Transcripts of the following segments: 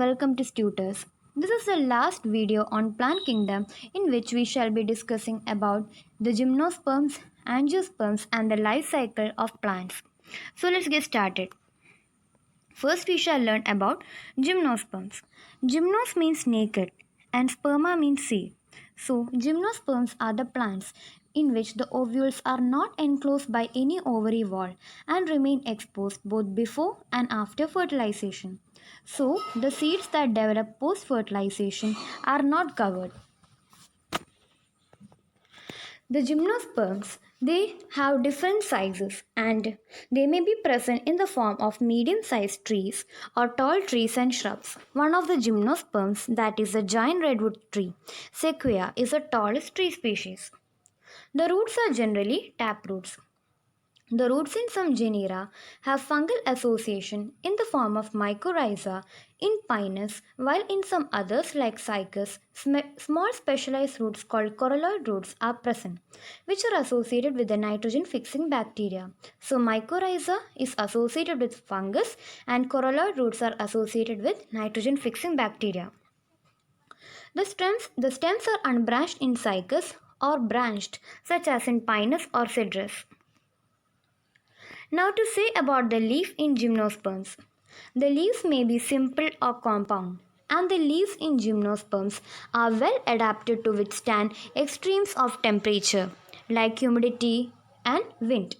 welcome to Tutors. This is the last video on plant kingdom in which we shall be discussing about the gymnosperms, angiosperms and the life cycle of plants. So let's get started. First we shall learn about gymnosperms. Gymnos means naked and sperma means seed. So gymnosperms are the plants in which the ovules are not enclosed by any ovary wall and remain exposed both before and after fertilization. So the seeds that develop post fertilization are not covered. The gymnosperms, they have different sizes and they may be present in the form of medium-sized trees or tall trees and shrubs. One of the gymnosperms, that is the giant redwood tree, Sequoia, is the tallest tree species. The roots are generally taproots. The roots in some genera have fungal association in the form of mycorrhiza in Pinus, while in some others like Cycas, small specialized roots called coralloid roots are present, which are associated with the nitrogen fixing bacteria. So mycorrhiza is associated with fungus and coralloid roots are associated with nitrogen fixing bacteria. The stems are unbranched in Cycas or branched, such as in Pinus or Cedrus. Now to say about the leaf in gymnosperms. The leaves may be simple or compound, and the leaves in gymnosperms are well adapted to withstand extremes of temperature like humidity and wind.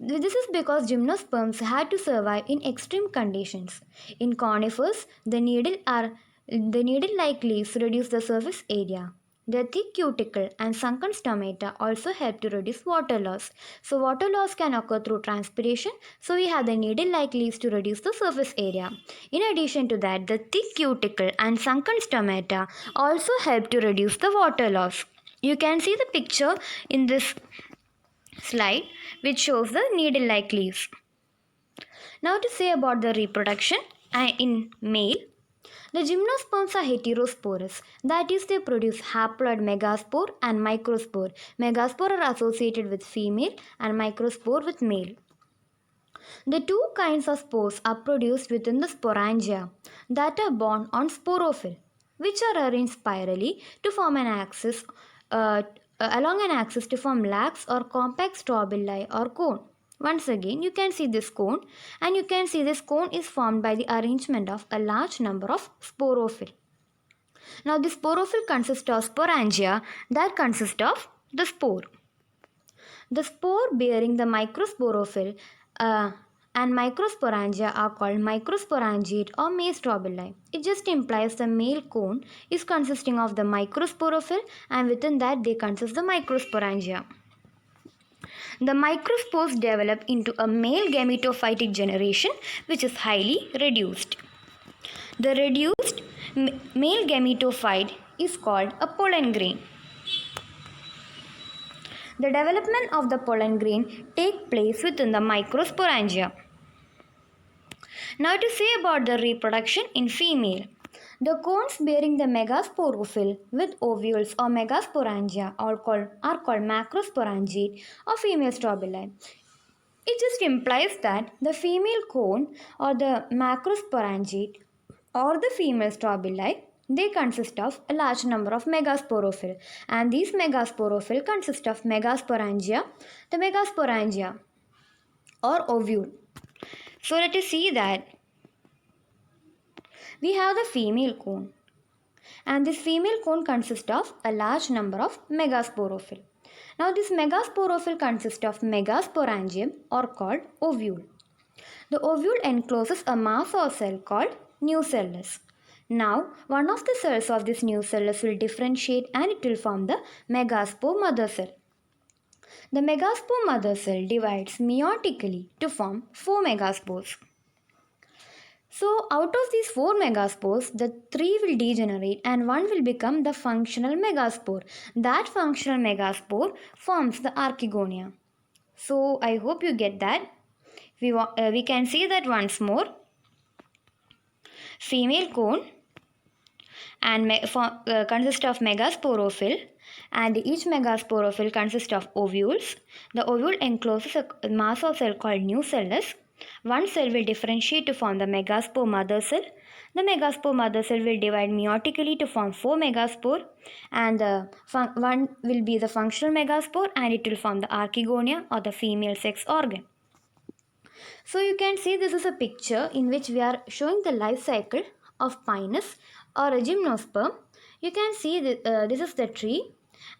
This is because gymnosperms had to survive in extreme conditions. In conifers, the needle-like leaves reduce the surface area. The thick cuticle and sunken stomata also help to reduce water loss. So water loss can occur through transpiration. So we have the needle-like leaves to reduce the surface area. In addition to that, the thick cuticle and sunken stomata also help to reduce the water loss. You can see the picture in this slide which shows the needle-like leaves. Now to say about the reproduction in male. The gymnosperms are heterosporous, that is, they produce haploid megaspore and microspore. Megaspore are associated with female and microspore with male. The two kinds of spores are produced within the sporangia that are borne on sporophyll, which are arranged spirally to form an axis along an axis to form lax or compact strobili or cone. Once again, you can see this cone, and you can see this cone is formed by the arrangement of a large number of sporophyll. Now, the sporophyll consists of sporangia that consist of the spore. The spore bearing the microsporophyll and microsporangia are called microsporangiate or maize strobili. It just implies the male cone is consisting of the microsporophyll, and within that they consist the microsporangia. The microspores develop into a male gametophytic generation which is highly reduced. The reduced male gametophyte is called a pollen grain. The development of the pollen grain takes place within the microsporangia. Now to say about the reproduction in female. The cones bearing the megasporophyll with ovules or megasporangia are called macrosporangiate or female strobili. It just implies that the female cone or the macrosporangiate or the female strobili, they consist of a large number of megasporophyll, and these megasporophyll consist of megasporangia, the megasporangia or ovule. So let us see that we have the female cone, and this female cone consists of a large number of megasporophyll. Now this megasporophyll consists of megasporangium or called ovule. The ovule encloses a mass or cell called nucellus. Now one of the cells of this nucellus will differentiate and it will form the megaspore mother cell. The megaspore mother cell divides meiotically to form 4 megaspores. So out of these 4 megaspores, the 3 will degenerate and one will become the functional megaspore. That functional megaspore forms the archegonia. So I hope you get that. We can see that once more. Female cone and consists of megasporophyll, and each megasporophyll consists of ovules. The ovule encloses a mass of cell called nucellus, One cell will differentiate to form the megaspore mother cell. The megaspore mother cell will divide meiotically to form 4 megaspore, and the one will be the functional megaspore, and it will form the archegonia or the female sex organ. So you can see this is a picture in which we are showing the life cycle of pinus or a gymnosperm. You can see this is the tree,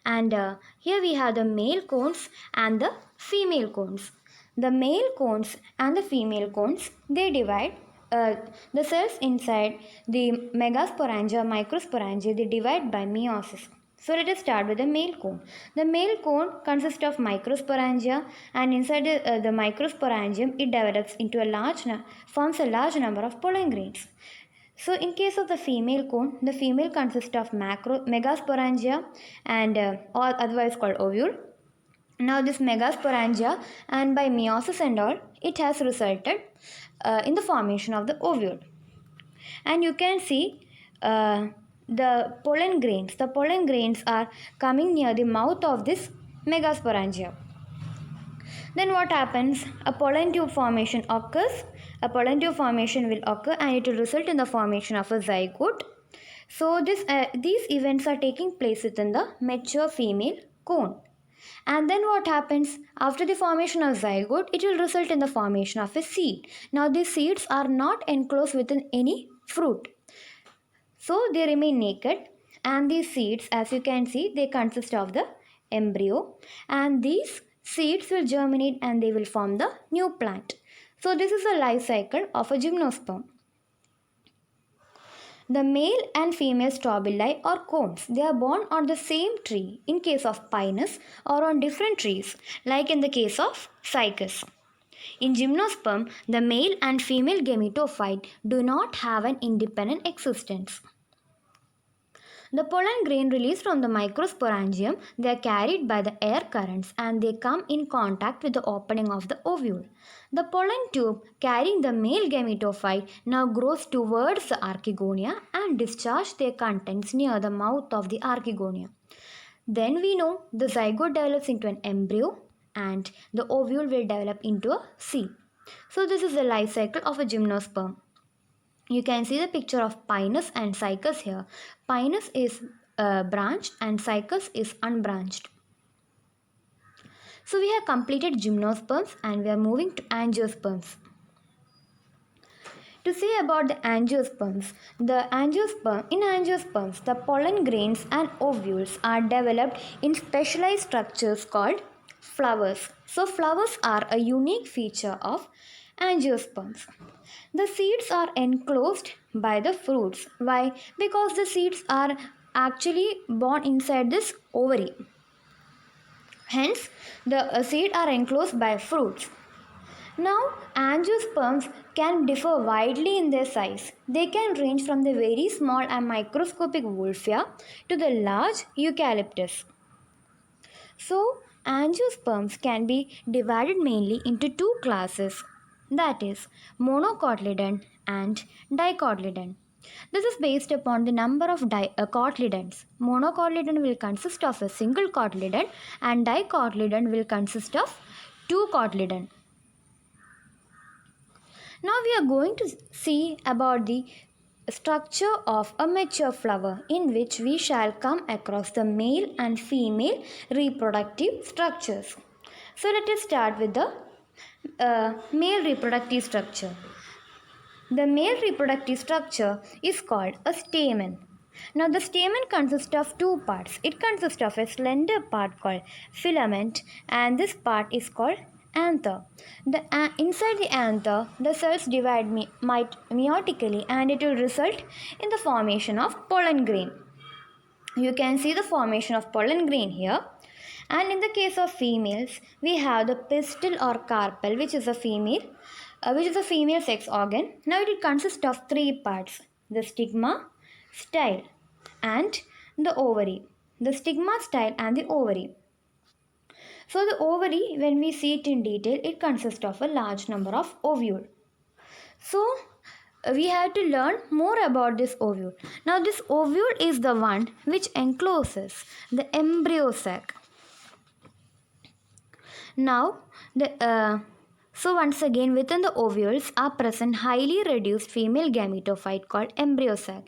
and here we have the male cones and the female cones. The male cones and the female cones, they divide the cells inside the megasporangia, microsporangia, they divide by meiosis. So let us start with the male cone. The male cone consists of microsporangia, and inside the microsporangium it develops into forms a large number of pollen grains. So in case of the female cone, the female consists of megasporangia and or otherwise called ovule. Now this megasporangia, and by meiosis and all, it has resulted in the formation of the ovule. And you can see the pollen grains. The pollen grains are coming near the mouth of this megasporangia. Then what happens? A pollen tube formation occurs. A pollen tube formation will occur, and it will result in the formation of a zygote. So these events are taking place within the mature female cone. And then what happens? After the formation of zygote, it will result in the formation of a seed. Now these seeds are not enclosed within any fruit. So they remain naked, and these seeds, as you can see, they consist of the embryo, and these seeds will germinate and they will form the new plant. So this is the life cycle of a gymnosperm. The male and female strobili or cones, they are born on the same tree in case of pinus, or on different trees like in the case of cycas. In gymnosperm, the male and female gametophyte do not have an independent existence. The pollen grain released from the microsporangium, they are carried by the air currents and they come in contact with the opening of the ovule. The pollen tube carrying the male gametophyte now grows towards the archegonia and discharge their contents near the mouth of the archegonia. Then we know the zygote develops into an embryo and the ovule will develop into a seed. So this is the life cycle of a gymnosperm. You can see the picture of pinus and cycas here. Pinus is branched and cycas is unbranched. So we have completed gymnosperms and we are moving to angiosperms. To say about the angiosperms, in angiosperms, the pollen grains and ovules are developed in specialized structures called flowers. So flowers are a unique feature of angiosperms. The seeds are enclosed by the fruits. Why? Because the seeds are actually born inside this ovary. Hence, the seeds are enclosed by fruits. Now, angiosperms can differ widely in their size. They can range from the very small and microscopic Wolffia to the large Eucalyptus. So, angiosperms can be divided mainly into two classes, that is, monocotyledon and dicotyledon. This is based upon the number of cotyledons. Monocotyledon will consist of a single cotyledon and dicotyledon will consist of two cotyledon. Now we are going to see about the structure of a mature flower, in which we shall come across the male and female reproductive structures. So let us start with the male reproductive structure. The male reproductive structure is called a stamen. Now the stamen consists of two parts. It consists of a slender part called filament, and this part is called anther. Inside the anther, the cells divide meiotically and it will result in the formation of pollen grain. You can see the formation of pollen grain here. And in the case of females, we have the pistil or carpel, which is a female sex organ. Now it consists of three parts: the stigma, style, and the ovary. The stigma, style, and the ovary. So the ovary, when we see it in detail, it consists of a large number of ovule. So we have to learn more about this ovule. Now this ovule is the one which encloses the embryo sac. Now the So once again, within the ovules are present highly reduced female gametophyte called embryo sac.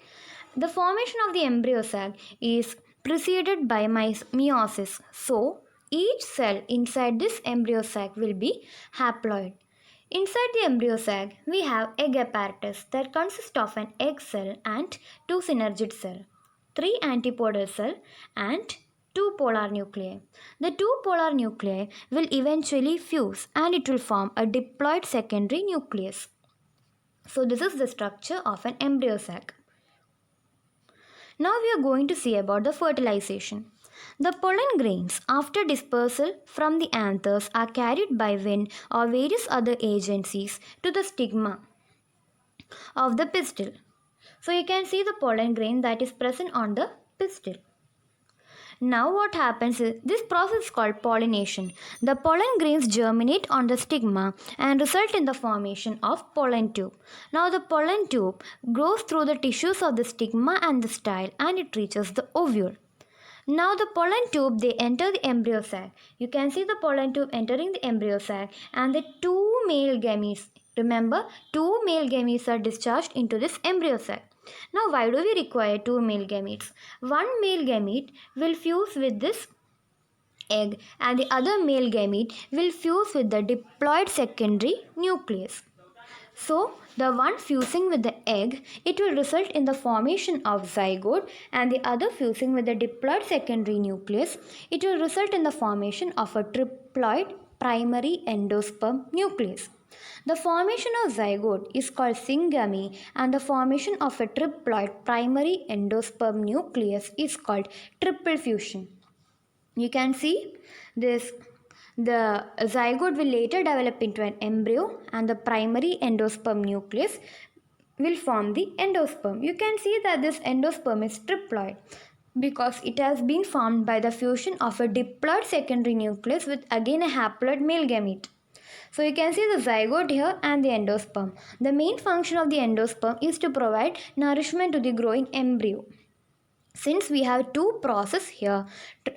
The formation of the embryo sac is preceded by meiosis. So each cell inside this embryo sac will be haploid. Inside the embryo sac, we have egg apparatus that consists of an egg cell and two synergid cells, three antipodal cells, and two polar nuclei. The two polar nuclei will eventually fuse and it will form a diploid secondary nucleus. So this is the structure of an embryo sac. Now we are going to see about the fertilization. The pollen grains after dispersal from the anthers are carried by wind or various other agencies to the stigma of the pistil. So you can see the pollen grain that is present on the pistil. Now what happens is this process is called pollination. The pollen grains germinate on the stigma and result in the formation of pollen tube. Now the pollen tube grows through the tissues of the stigma and the style and it reaches the ovule. Now the pollen tube they enter the embryo sac. You can see the pollen tube entering the embryo sac and the two male gametes. Remember, two male gametes are discharged into this embryo sac. Now why do we require two male gametes? One male gamete will fuse with this egg and the other male gamete will fuse with the diploid secondary nucleus. So the one fusing with the egg, it will result in the formation of zygote, and the other fusing with the diploid secondary nucleus, it will result in the formation of a triploid primary endosperm nucleus. The formation of zygote is called syngamy and the formation of a triploid primary endosperm nucleus is called triple fusion. You can see this. The zygote will later develop into an embryo and the primary endosperm nucleus will form the endosperm. You can see that this endosperm is triploid because it has been formed by the fusion of a diploid secondary nucleus with again a haploid male gamete. So you can see the zygote here and the endosperm. The main function of the endosperm is to provide nourishment to the growing embryo. Since we have two processes here,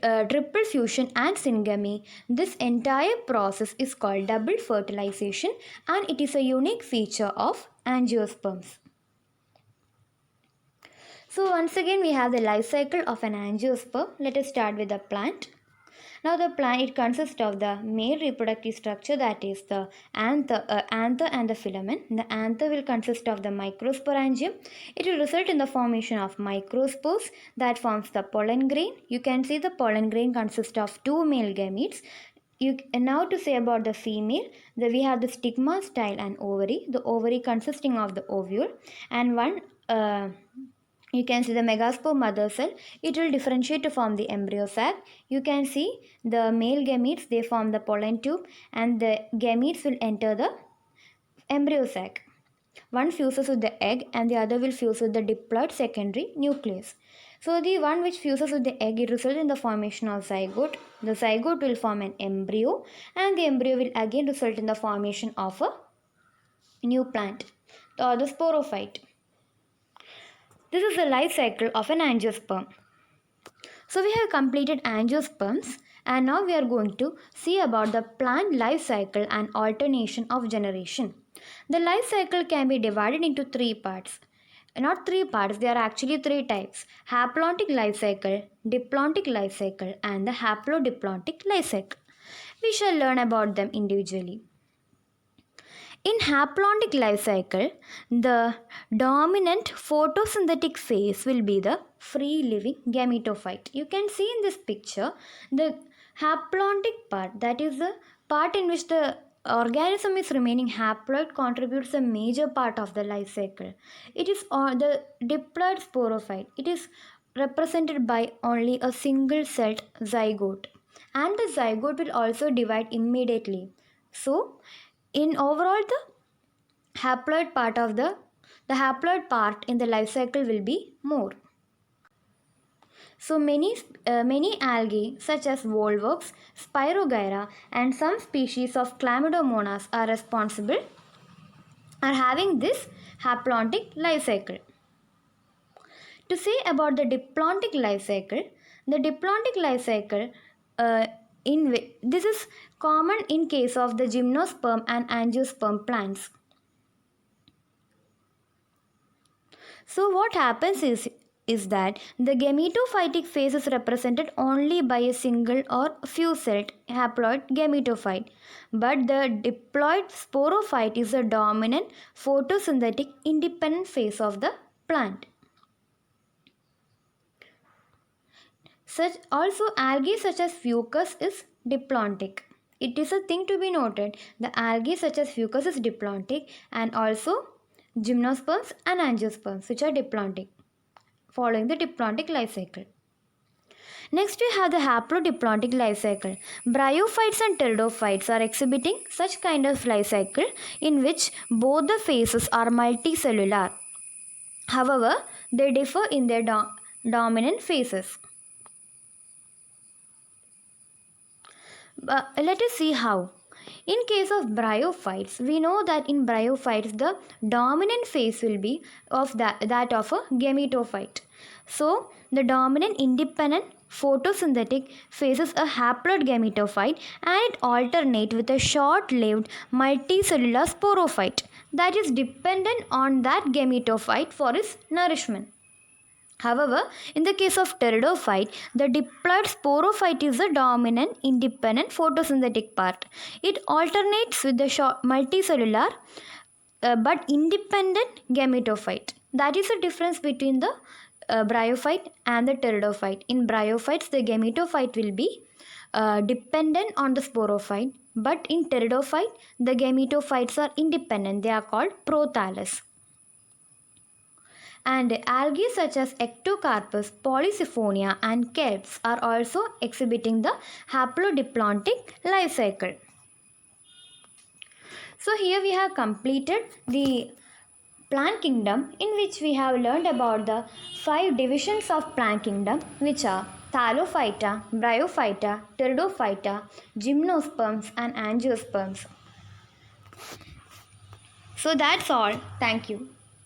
triple fusion and syngamy, this entire process is called double fertilization and it is a unique feature of angiosperms. So once again we have the life cycle of an angiosperm. Let us start with the plant. Now the plant, it consists of the male reproductive structure, that is the anther and the filament. The anther will consist of the microsporangium. It will result in the formation of microspores that forms the pollen grain. You can see the pollen grain consists of two male gametes. Now to say about the female, we have the stigma, style and ovary. The ovary consisting of the ovule and one you can see the megaspore mother cell. It will differentiate to form the embryo sac. You can see the male gametes, they form the pollen tube and the gametes will enter the embryo sac. One fuses with the egg and the other will fuse with the diploid secondary nucleus. So the one which fuses with the egg, it results in the formation of zygote. The zygote will form an embryo and the embryo will again result in the formation of a new plant or the sporophyte. This is the life cycle of an angiosperm. So we have completed angiosperms and now we are going to see about the plant life cycle and alternation of generation. The life cycle can be divided into three parts. Not three parts, there are actually three types: haplontic life cycle, diplontic life cycle and the haplodiplontic life cycle. We shall learn about them individually. In haplontic life cycle, the dominant photosynthetic phase will be the free living gametophyte. You can see in this picture the haplontic part, that is the part in which the organism is remaining haploid, contributes a major part of the life cycle. It is the diploid sporophyte. It is represented by only a single celled zygote and the zygote will also divide immediately. So in overall the haploid part in the life cycle will be more. So many algae such as volvox, Spirogyra and some species of Chlamydomonas are having this haplontic life cycle. To say about the diplontic life cycle, the diplontic life cycle this is common in case of the gymnosperm and angiosperm plants. So what happens is that the gametophytic phase is represented only by a single or few-celled haploid gametophyte, but the diploid sporophyte is the dominant photosynthetic independent phase of the plant. Also, algae such as fucus is diplontic. It is a thing to be noted. The algae such as fucus is diplontic, and also gymnosperms and angiosperms which are diplontic, following the diplontic life cycle. Next we have the haplodiplontic life cycle. Bryophytes and pteridophytes are exhibiting such kind of life cycle in which both the phases are multicellular. However, they differ in their dominant phases. Let us see how. In case of bryophytes, we know that in bryophytes the dominant phase will be of that of a gametophyte. So, the dominant independent photosynthetic phase is a haploid gametophyte, and it alternates with a short-lived multicellular sporophyte that is dependent on that gametophyte for its nourishment. However, in the case of pteridophyte, the diploid sporophyte is the dominant independent photosynthetic part. It alternates with the short multicellular but independent gametophyte. That is the difference between the bryophyte and the pteridophyte. In bryophytes, the gametophyte will be dependent on the sporophyte, but in pteridophyte, the gametophytes are independent. They are called prothallus. And algae such as Ectocarpus, Polysiphonia and kelps are also exhibiting the haplodiplontic life cycle. So here we have completed the plant kingdom, in which we have learned about the 5 divisions of plant kingdom, which are Thallophyta, Bryophyta, Pteridophyta, Gymnosperms and Angiosperms. So that's all. Thank you.